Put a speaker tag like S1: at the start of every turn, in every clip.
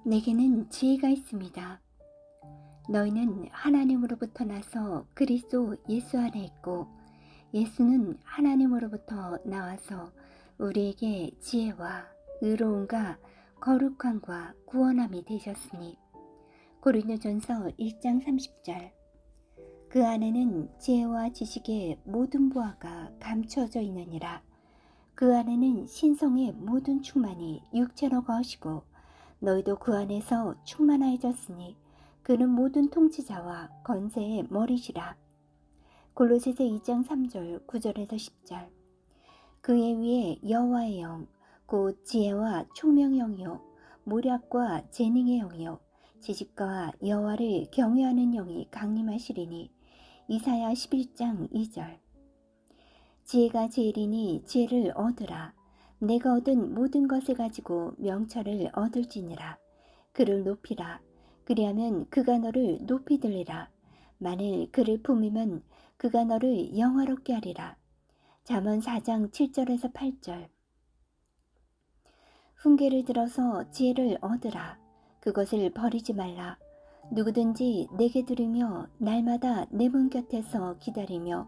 S1: 내게는 지혜가 있습니다. 너희는 하나님으로부터 나서 그리스도 예수 안에 있고 예수는 하나님으로부터 나와서 우리에게 지혜와 의로움과 거룩함과 구원함이 되셨으니. 고린도전서 1장 30절. 그 안에는 지혜와 지식의 모든 보화가 감추어져 있느니라. 그 안에는 신성의 모든 충만이 육체로 거하시고 너희도 그 안에서 충만하여졌으니 그는 모든 통치자와 권세의 머리시라. 골로새서 2장 3절 9절에서 10절. 그의 위에 여호와의 영 곧 지혜와 총명의 영이요 모략과 재능의 영이요 지식과 여호와를 경외하는 영이 강림하시리니. 이사야 11장 2절. 지혜가 제일이니 지혜를 얻으라. 내가 얻은 모든 것을 가지고 명철을 얻을지니라. 그를 높이라. 그리하면 그가 너를 높이 들리라. 만일 그를 품으면 그가 너를 영화롭게 하리라. 잠언 4장 7절에서 8절. 훈계를 들어서 지혜를 얻으라. 그것을 버리지 말라. 누구든지 내게 들으며 날마다 내 문 곁에서 기다리며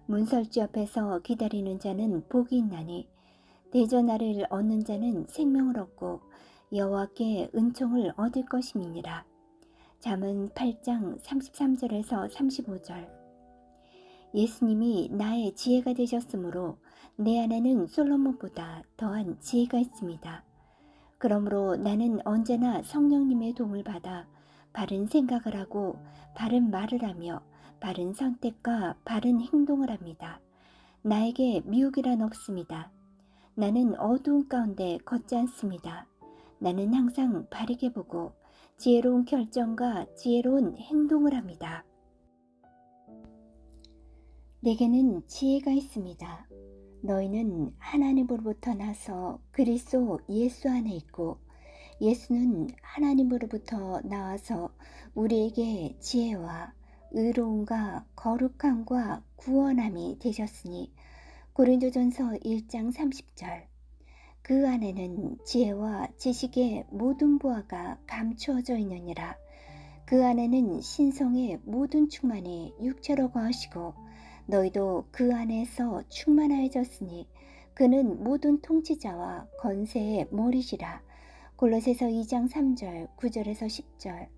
S1: 문설주 앞에서 기다리는 자는 복이 있나니. 대전하를 얻는 자는 생명을 얻고 여호와께 은총을 얻을 것임이니라. 잠언 8장 33절에서 35절. 예수님이 나의 지혜가 되셨으므로 내 안에는 솔로몬보다 더한 지혜가 있습니다. 그러므로 나는 언제나 성령님의 도움을 받아 바른 생각을 하고 바른 말을 하며 바른 선택과 바른 행동을 합니다. 나에게 미혹이란 없습니다. 나는 어두운 가운데 걷지 않습니다. 나는 항상 바르게 보고 지혜로운 결정과 지혜로운 행동을 합니다. 내게는 지혜가 있습니다. 너희는 하나님으로부터 나서 그리스도 예수 안에 있고 예수는 하나님으로부터 나와서 우리에게 지혜와 의로움과 거룩함과 구원함이 되셨으니. 고린도전서 1장 30절. 그 안에는 지혜와 지식의 모든 보화가 감추어져 있느니라. 그 안에는 신성의 모든 충만이 육체로 거하시고 너희도 그 안에서 충만하여졌으니 그는 모든 통치자와 권세의 머리시라. 골로새서 2장 3절 9절에서 10절.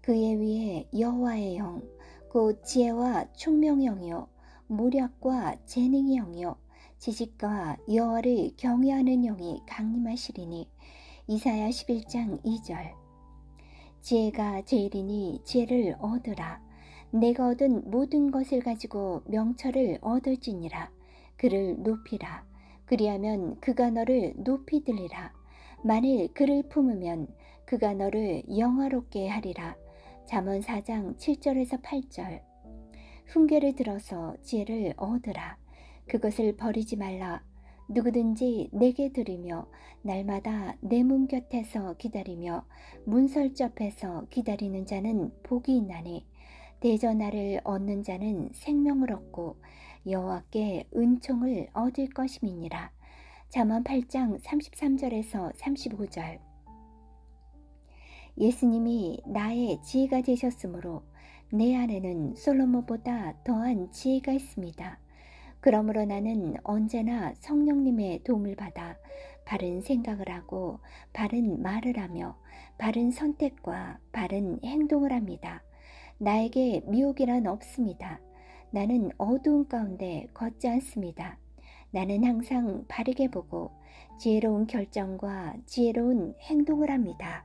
S1: 그의 위에 여호와의 영 곧 지혜와 총명의 영이요 모략과 재능의 영이요 지식과 여호와를 경외하는 영이 강림하시리니. 이사야 11장 2절. 지혜가 제일이니 지혜를 얻으라. 내가 얻은 모든 것을 가지고 명철을 얻을지니라. 그를 높이라. 그리하면 그가 너를 높이 들리라. 만일 그를 품으면 그가 너를 영화롭게 하리라. 잠언 4장 7절에서 8절. 훈계를 들어서 지혜를 얻으라. 그것을 버리지 말라. 누구든지 내게 들으며 날마다 내 문 곁에서 기다리며 문설주 앞에서 기다리는 자는 복이 있나니. 대전하를 얻는 자는 생명을 얻고 여호와께 은총을 얻을 것임이니라. 잠언 8장 33절에서 35절. 예수님이 나의 지혜가 되셨으므로 내 안에는 솔로몬보다 더한 지혜가 있습니다. 그러므로 나는 언제나 성령님의 도움을 받아 바른 생각을 하고 바른 말을 하며 바른 선택과 바른 행동을 합니다. 나에게 미혹이란 없습니다. 나는 어두운 가운데 걷지 않습니다. 나는 항상 바르게 보고 지혜로운 결정과 지혜로운 행동을 합니다.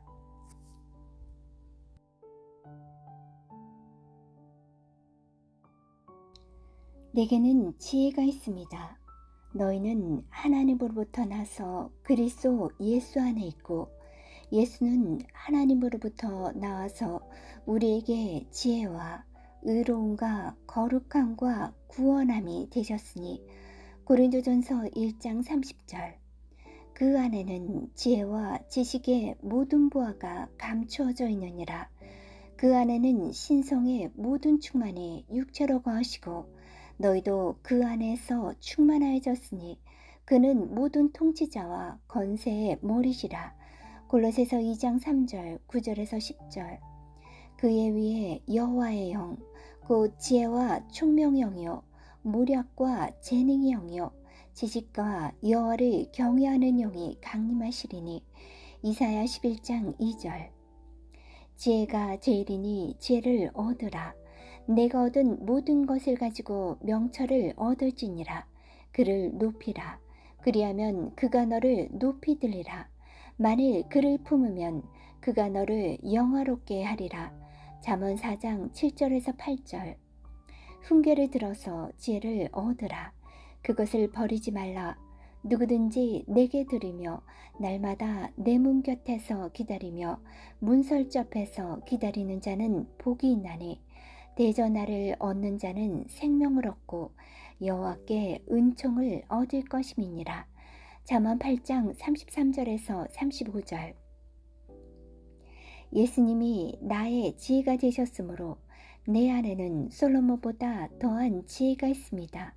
S1: 내게는 지혜가 있습니다. 너희는 하나님으로부터 나서 그리스도 예수 안에 있고 예수는 하나님으로부터 나와서 우리에게 지혜와 의로움과 거룩함과 구원함이 되셨으니. 고린도전서 1장 30절. 그 안에는 지혜와 지식의 모든 보화가 감추어져 있느니라. 그 안에는 신성의 모든 충만이 육체로 거하시고 너희도 그 안에서 충만하여졌으니 그는 모든 통치자와 권세의 머리시라. 골로새서 2장 3절 9절에서 10절. 그의 위에 여호와의 영 곧 지혜와 총명의 영이요 모략과 재능의 영이요 지식과 여호와를 경외하는 영이 강림하시리니. 이사야 11장 2절. 지혜가 제일이니 지혜를 얻으라. 내가 얻은 모든 것을 가지고 명철을 얻을지니라. 그를 높이라. 그리하면 그가 너를 높이 들리라. 만일 그를 품으면 그가 너를 영화롭게 하리라. 잠언 4장 7절에서 8절. 훈계를 들어서 지혜를 얻으라. 그것을 버리지 말라. 누구든지 내게 들으며 날마다 내 문 곁에서 기다리며 문설주 앞에서 기다리는 자는 복이 있나니. 대전하를 얻는 자는 생명을 얻고 여호와께 은총을 얻을 것임이니라. 잠언 8장 33절에서 35절. 예수님이 나의 지혜가 되셨으므로 내 안에는 솔로몬보다 더한 지혜가 있습니다.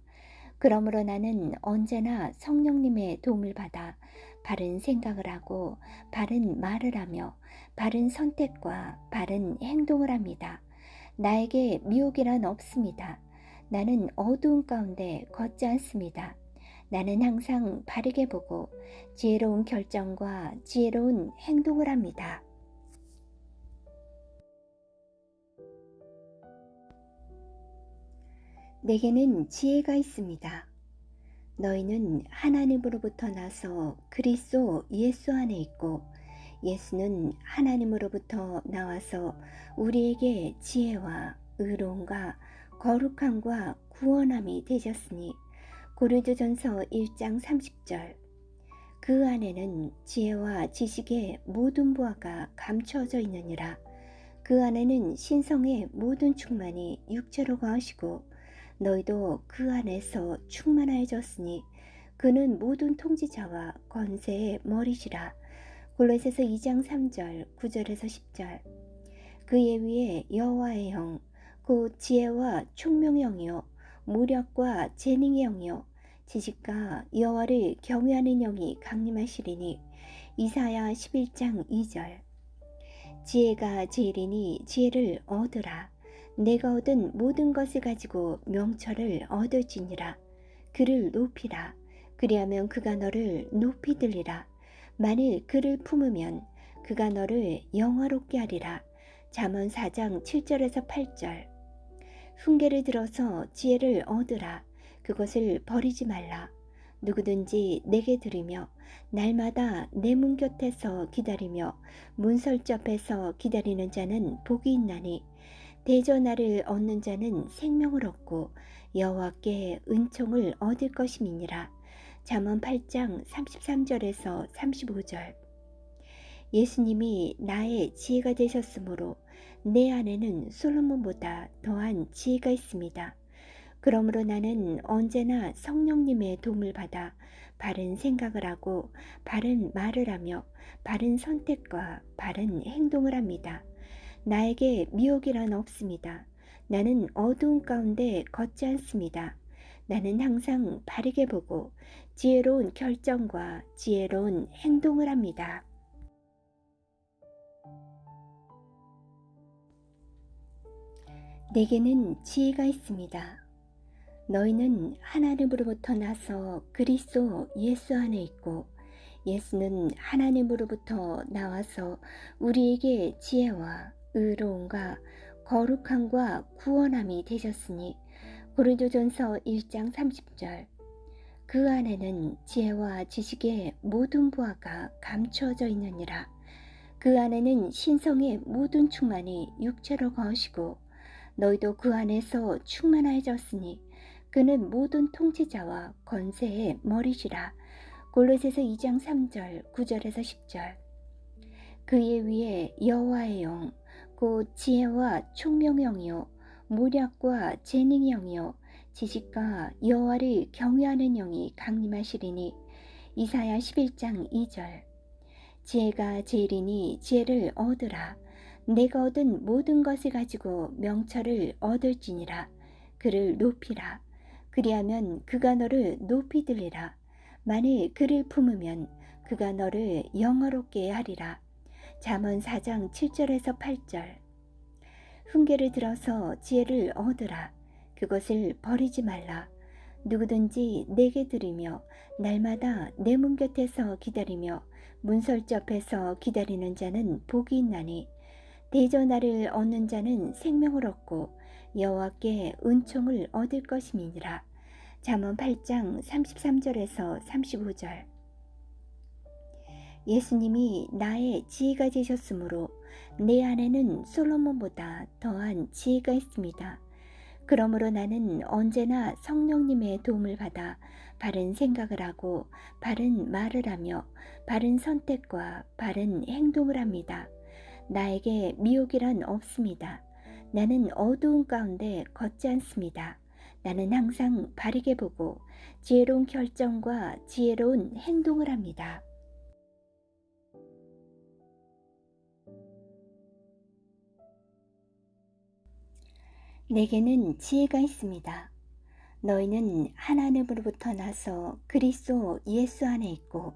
S1: 그러므로 나는 언제나 성령님의 도움을 받아 바른 생각을 하고 바른 말을 하며 바른 선택과 바른 행동을 합니다. 나에게 미혹이란 없습니다. 나는 어두운 가운데 걷지 않습니다. 나는 항상 바르게 보고 지혜로운 결정과 지혜로운 행동을 합니다. 내게는 지혜가 있습니다. 너희는 하나님으로부터 나서 그리스도 예수 안에 있고 예수는 하나님으로부터 나와서 우리에게 지혜와 의로움과 거룩함과 구원함이 되셨으니. 고린도전서 1장 30절. 그 안에는 지혜와 지식의 모든 보화가 감추어져 있느니라. 그 안에는 신성의 모든 충만이 육체로 거하시고 너희도 그 안에서 충만하여졌으니 그는 모든 통치자와 권세의 머리시라. 골로새서 2장 3절 9절에서 10절. 그의 위에 여호와의 영 곧 지혜와 총명의 영이요 모략과 재능의 영이요 지식과 여호와를 경외하는 영이 강림하시리니. 이사야 11장 2절. 지혜가 제일이니 지혜를 얻으라. 내가 얻은 모든 것을 가지고 명철을 얻을지니라. 그를 높이라. 그리하면 그가 너를 높이 들리라. 만일 그를 품으면 그가 너를 영화롭게 하리라. 잠언 4장 7절에서 8절. 훈계를 들어서 지혜를 얻으라. 그것을 버리지 말라. 누구든지 내게 들으며 날마다 내 문 곁에서 기다리며 문설주 앞에서 기다리는 자는 복이 있나니. 대전하를 얻는 자는 생명을 얻고 여호와께 은총을 얻을 것임이니라. 잠언 8장 33절에서 35절. 예수님이 나의 지혜가 되셨으므로 내 안에는 솔로몬보다 더한 지혜가 있습니다. 그러므로 나는 언제나 성령님의 도움을 받아 바른 생각을 하고 바른 말을 하며 바른 선택과 바른 행동을 합니다. 나에게 미혹이란 없습니다. 나는 어두운 가운데 걷지 않습니다. 나는 항상 바르게 보고 지혜로운 결정과 지혜로운 행동을 합니다. 내게는 지혜가 있습니다. 너희는 하나님으로부터 나서 그리스도 예수 안에 있고 예수는 하나님으로부터 나와서 우리에게 지혜와 의로움과 거룩함과 구원함이 되셨으니. 고린도전서 1장 30절. 그 안에는 지혜와 지식의 모든 보화가 감추어져 있느니라. 그 안에는 신성의 모든 충만이 육체로 거하시고 너희도 그 안에서 충만하여졌으니 그는 모든 통치자와 권세의 머리시라. 골로새서 2장 3절 9절에서 10절. 그의 위에 여호와의 영 곧 지혜와 총명의 영이요 모략과 재능의 영이요 지식과 여호와를 경외하는 영이 강림하시리니. 이사야 11장 2절. 지혜가 제일이니 지혜를 얻으라. 내가 얻은 모든 것을 가지고 명철을 얻을지니라. 그를 높이라. 그리하면 그가 너를 높이 들리라. 만일 그를 품으면 그가 너를 영화롭게 하리라. 잠언 4장 7절에서 8절. 훈계를 들어서 지혜를 얻으라. 그것을 버리지 말라. 누구든지 내게 들으며 날마다 내 문 곁에서 기다리며 문설주 앞에서 기다리는 자는 복이 있나니 대전하를 얻는 자는 생명을 얻고 여호와께 은총을 얻을 것임이니라. 잠언 8장 33절에서 35절. 예수님이 나의 지혜가 되셨으므로 내 안에는 솔로몬보다 더한 지혜가 있습니다. 그러므로 나는 언제나 성령님의 도움을 받아 바른 생각을 하고 바른 말을 하며 바른 선택과 바른 행동을 합니다. 나에게 미혹이란 없습니다. 나는 어두운 가운데 걷지 않습니다. 나는 항상 바르게 보고 지혜로운 결정과 지혜로운 행동을 합니다. 내게는 지혜가 있습니다. 너희는 하나님으로부터 나서 그리스도 예수 안에 있고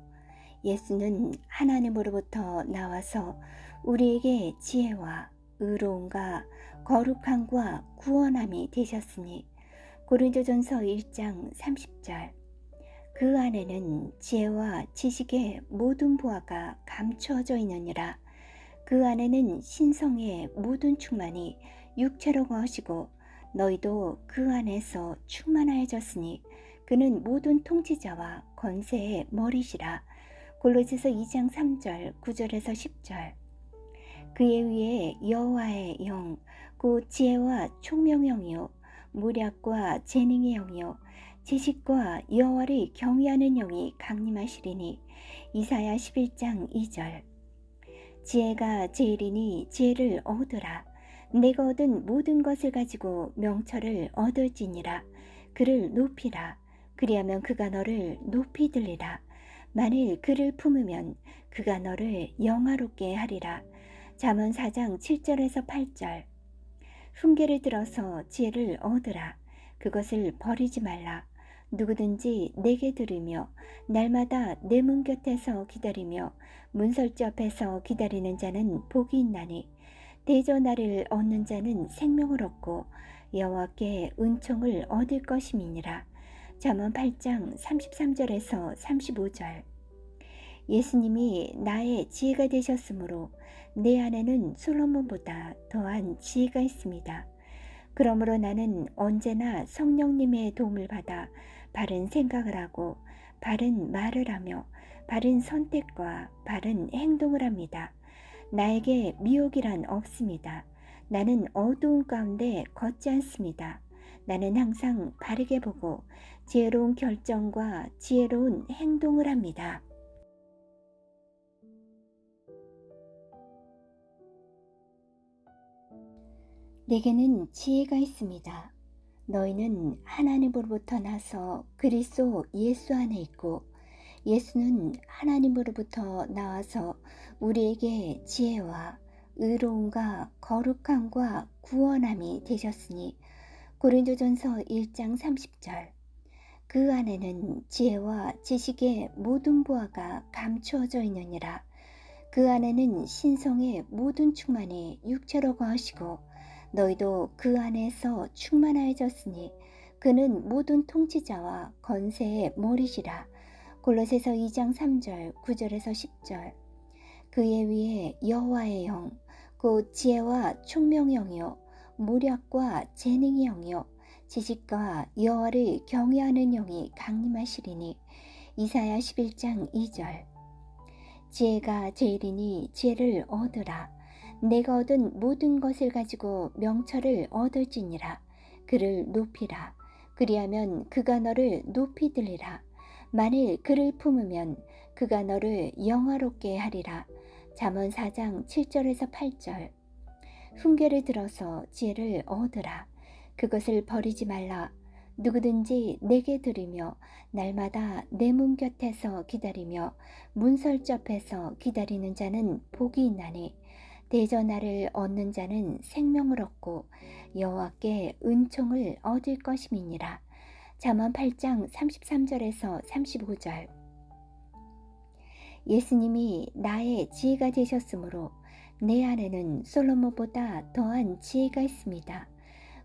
S1: 예수는 하나님으로부터 나와서 우리에게 지혜와 의로움과 거룩함과 구원함이 되셨으니 고린도전서 1장 30절. 그 안에는 지혜와 지식의 모든 보화가 감추어져 있느니라. 그 안에는 신성의 모든 충만이 육체로 거하시고 너희도 그 안에서 충만하여졌으니 그는 모든 통치자와 권세의 머리시라. 골로새서 2장 3절 9절에서 10절. 그의 위에 여호와의 영, 곧 지혜와 총명의 영이요 무략과 재능의 영이요 지식과 여호와를 경외하는 영이 강림하시리니. 이사야 11장 2절. 지혜가 제일이니 지혜를 얻으라. 내가 얻은 모든 것을 가지고 명철을 얻을지니라. 그를 높이라. 그리하면 그가 너를 높이 들리라. 만일 그를 품으면 그가 너를 영화롭게 하리라. 잠언 4장 7절에서 8절. 훈계를 들어서 지혜를 얻으라. 그것을 버리지 말라. 누구든지 내게 들으며 날마다 내 문 곁에서 기다리며 문설주 앞에서 기다리는 자는 복이 있나니 대전하를 얻는 자는 생명을 얻고 여호와께 은총을 얻을 것임이니라. 잠언 8장 33절에서 35절. 예수님이 나의 지혜가 되셨으므로 내 안에는 솔로몬보다 더한 지혜가 있습니다. 그러므로 나는 언제나 성령님의 도움을 받아 바른 생각을 하고 바른 말을 하며 바른 선택과 바른 행동을 합니다. 나에게 미혹이란 없습니다. 나는 어두운 가운데 걷지 않습니다. 나는 항상 바르게 보고 지혜로운 결정과 지혜로운 행동을 합니다. 내게는 지혜가 있습니다. 너희는 하나님으로부터 나서 그리스도 예수 안에 있고 예수는 하나님으로부터 나와서 우리에게 지혜와 의로움과 거룩함과 구원함이 되셨으니 고린도전서 1장 30절. 그 안에는 지혜와 지식의 모든 보화가 감추어져 있느니라. 그 안에는 신성의 모든 충만이 육체로 거하시고 너희도 그 안에서 충만하여졌으니 그는 모든 통치자와 권세의 머리시라. 골로새서 2장 3절 9절에서 10절. 그의 위에 여호와의 영, 곧 지혜와 총명의 영이요 무략과 재능의 영이요 지식과 여호와를 경외하는 영이 강림하시리니. 이사야 11장 2절. 지혜가 제일이니 지혜를 얻으라. 내가 얻은 모든 것을 가지고 명철을 얻을지니라. 그를 높이라. 그리하면 그가 너를 높이 들리라. 만일 그를 품으면 그가 너를 영화롭게 하리라. 잠언 4장 7절에서 8절. 훈계를 들어서 지혜를 얻으라. 그것을 버리지 말라. 누구든지 내게 들으며 날마다 내 문 곁에서 기다리며 문설주 앞에서 기다리는 자는 복이 있나니 대전하를 얻는 자는 생명을 얻고 여호와께 은총을 얻을 것임이니라. 잠언 8장 33절에서 35절. 예수님이 나의 지혜가 되셨으므로 내 안에는 솔로몬보다 더한 지혜가 있습니다.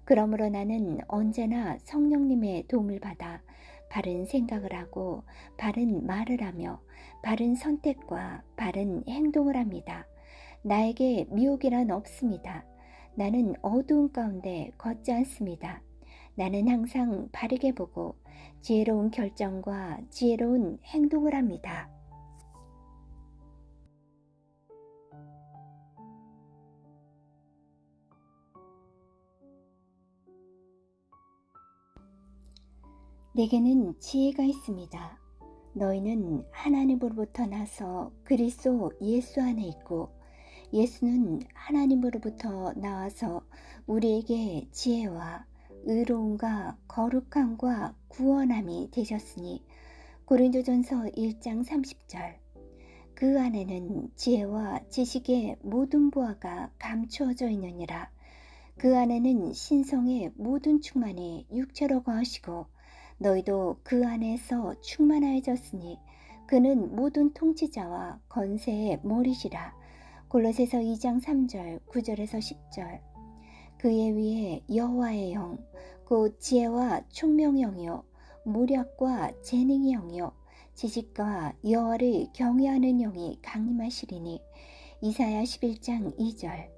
S1: 그러므로 나는 언제나 성령님의 도움을 받아 바른 생각을 하고 바른 말을 하며 바른 선택과 바른 행동을 합니다. 나에게 미혹이란 없습니다. 나는 어두운 가운데 걷지 않습니다. 나는 항상 바르게 보고 지혜로운 결정과 지혜로운 행동을 합니다. 내게는 지혜가 있습니다. 너희는 하나님으로부터 나서 그리스도 예수 안에 있고 예수는 하나님으로부터 나와서 우리에게 지혜와 의로움과 거룩함과 구원함이 되셨으니 고린도전서 1장 30절. 그 안에는 지혜와 지식의 모든 보화가 감추어져 있느니라. 그 안에는 신성의 모든 충만이 육체로 거하시고 너희도 그 안에서 충만하여졌으니 그는 모든 통치자와 권세의 머리시라. 골로새서 2장 3절 9절에서 10절. 그의 위에 여호와의 영 곧 지혜와 총명의 영이요 모략과 재능의 영이요 지식과 여호와를 경외하는 영이 강림하시리니. 이사야 11장 2절.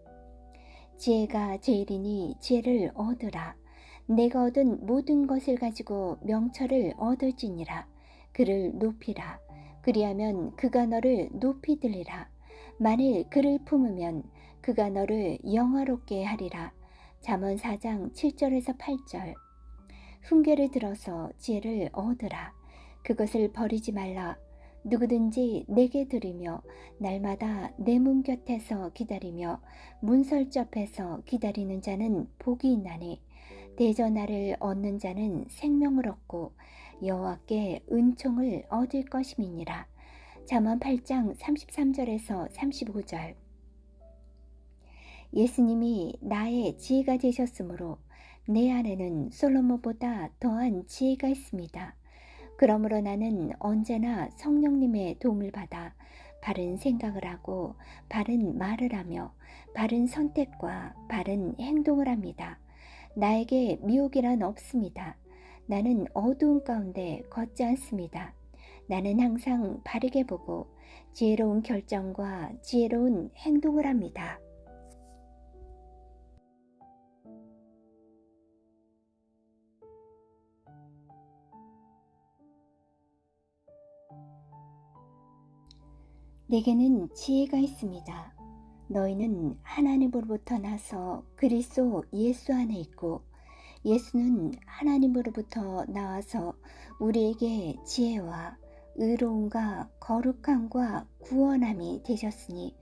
S1: 지혜가 제일이니 지혜를 얻으라. 내가 얻은 모든 것을 가지고 명철을 얻을지니라. 그를 높이라. 그리하면 그가 너를 높이 들리라. 만일 그를 품으면 그가 너를 영화롭게 하리라. 잠언 4장 7절에서 8절. 훈계를 들어서 지혜를 얻으라. 그것을 버리지 말라. 누구든지 내게 들으며 날마다 내 문 곁에서 기다리며 문설주 앞에서 기다리는 자는 복이 있나니 대전하를 얻는 자는 생명을 얻고 여호와께 은총을 얻을 것임이니라. 잠언 8장 33절에서 35절. 예수님이 나의 지혜가 되셨으므로 내 안에는 솔로몬보다 더한 지혜가 있습니다. 그러므로 나는 언제나 성령님의 도움을 받아 바른 생각을 하고 바른 말을 하며 바른 선택과 바른 행동을 합니다. 나에게 미혹이란 없습니다. 나는 어두운 가운데 걷지 않습니다. 나는 항상 바르게 보고 지혜로운 결정과 지혜로운 행동을 합니다. 내게는 지혜가 있습니다. 너희는 하나님으로부터 나서 그리스도 예수 안에 있고 예수는 하나님으로부터 나와서 우리에게 지혜와 의로움과 거룩함과 구원함이 되셨으니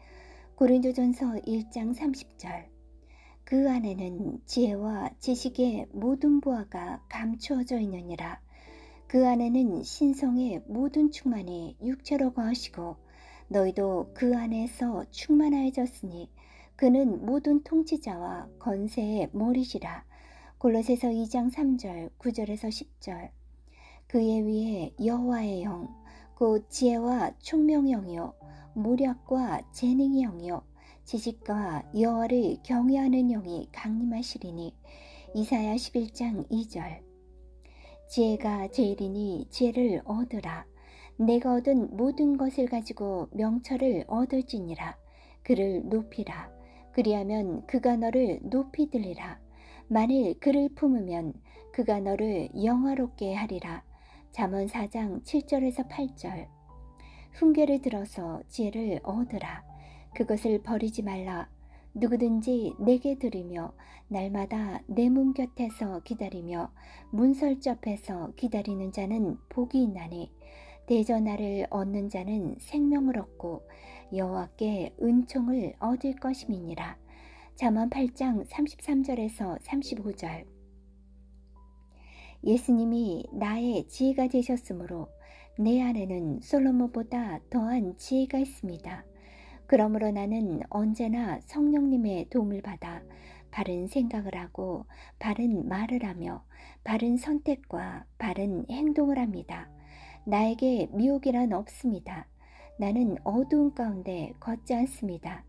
S1: 고린도전서 1장 30절. 그 안에는 지혜와 지식의 모든 보화가 감추어져 있느니라. 그 안에는 신성의 모든 충만이 육체로 거하시고 너희도 그 안에서 충만하여졌으니 그는 모든 통치자와 권세의 머리시라. 골로새서 2장 3절 9절에서 10절. 그의 위에 여호와의 영 곧 지혜와 총명의 영이요 모략과 재능의 영이요 지식과 여호와를 경외하는 영이 강림하시리니. 이사야 11장 2절. 지혜가 제일이니 지혜를 얻으라. 내가 얻은 모든 것을 가지고 명철을 얻을지니라. 그를 높이라. 그리하면 그가 너를 높이 들리라. 만일 그를 품으면 그가 너를 영화롭게 하리라. 잠언 4장 7절에서 8절. 훈계를 들어서 지혜를 얻으라. 그것을 버리지 말라. 누구든지 내게 들으며 날마다 내 문 곁에서 기다리며 문설주 앞에서 기다리는 자는 복이 있나니 대전하를 얻는 자는 생명을 얻고 여호와께 은총을 얻을 것임이니라. 잠언 8장 33절에서 35절. 예수님이 나의 지혜가 되셨으므로 내 안에는 솔로몬보다 더한 지혜가 있습니다. 그러므로 나는 언제나 성령님의 도움을 받아 바른 생각을 하고 바른 말을 하며 바른 선택과 바른 행동을 합니다. 나에게 미혹이란 없습니다. 나는 어두운 가운데 걷지 않습니다.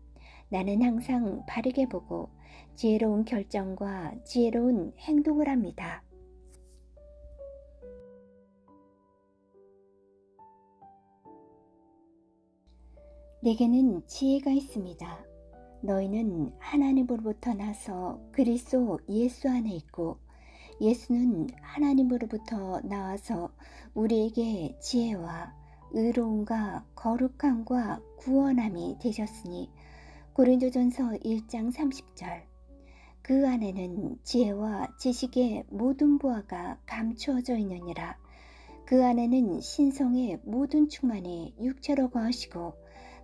S1: 나는 항상 바르게 보고 지혜로운 결정과 지혜로운 행동을 합니다. 내게는 지혜가 있습니다. 너희는 하나님으로부터 나서 그리스도 예수 안에 있고 예수는 하나님으로부터 나와서 우리에게 지혜와 의로움과 거룩함과 구원함이 되셨으니 고린도전서 1장 30절. 그 안에는 지혜와 지식의 모든 보화가 감추어져 있느니라. 그 안에는 신성의 모든 충만이 육체로 거하시고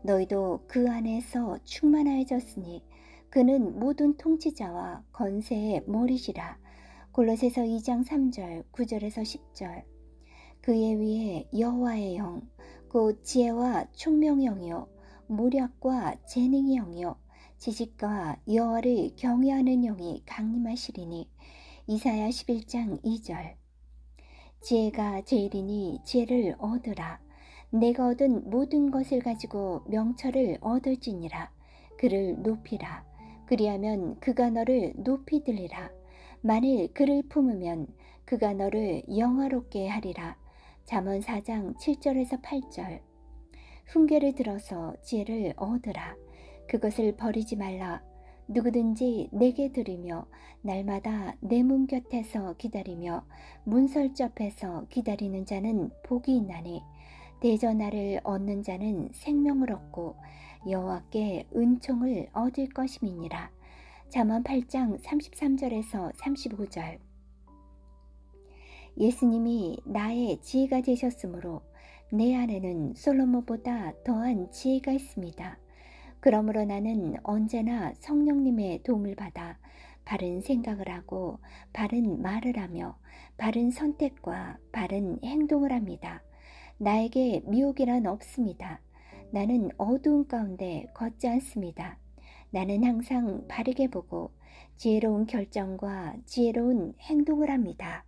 S1: 너희도 그 안에서 충만하여졌으니 그는 모든 통치자와 건세의 머리시라. 골로새서 2장 3절 9절에서 10절. 그의 위에 여호와의 영 곧 지혜와 총명의 영이요 모략과 재능의 영이요 지식과 여호와를 경외하는 영이 강림하시리니. 이사야 11장 2절. 지혜가 제일이니 지혜를 얻으라. 내가 얻은 모든 것을 가지고 명철을 얻을지니라. 그를 높이라. 그리하면 그가 너를 높이 들리라. 만일 그를 품으면 그가 너를 영화롭게 하리라. 잠언 4장 7절에서 8절. 훈계를 들어서 지혜를 얻으라. 그것을 버리지 말라. 누구든지 내게 들으며 날마다 내 문 곁에서 기다리며 문설주 앞에서 기다리는 자는 복이 있나니 대전하를 얻는 자는 생명을 얻고 여호와께 은총을 얻을 것임이니라. 잠언 8장 33절에서 35절. 예수님이 나의 지혜가 되셨으므로 내 안에는 솔로몬보다 더한 지혜가 있습니다. 그러므로 나는 언제나 성령님의 도움을 받아 바른 생각을 하고 바른 말을 하며 바른 선택과 바른 행동을 합니다. 나에게 미혹이란 없습니다. 나는 어두운 가운데 걷지 않습니다. 나는 항상 바르게 보고 지혜로운 결정과 지혜로운 행동을 합니다.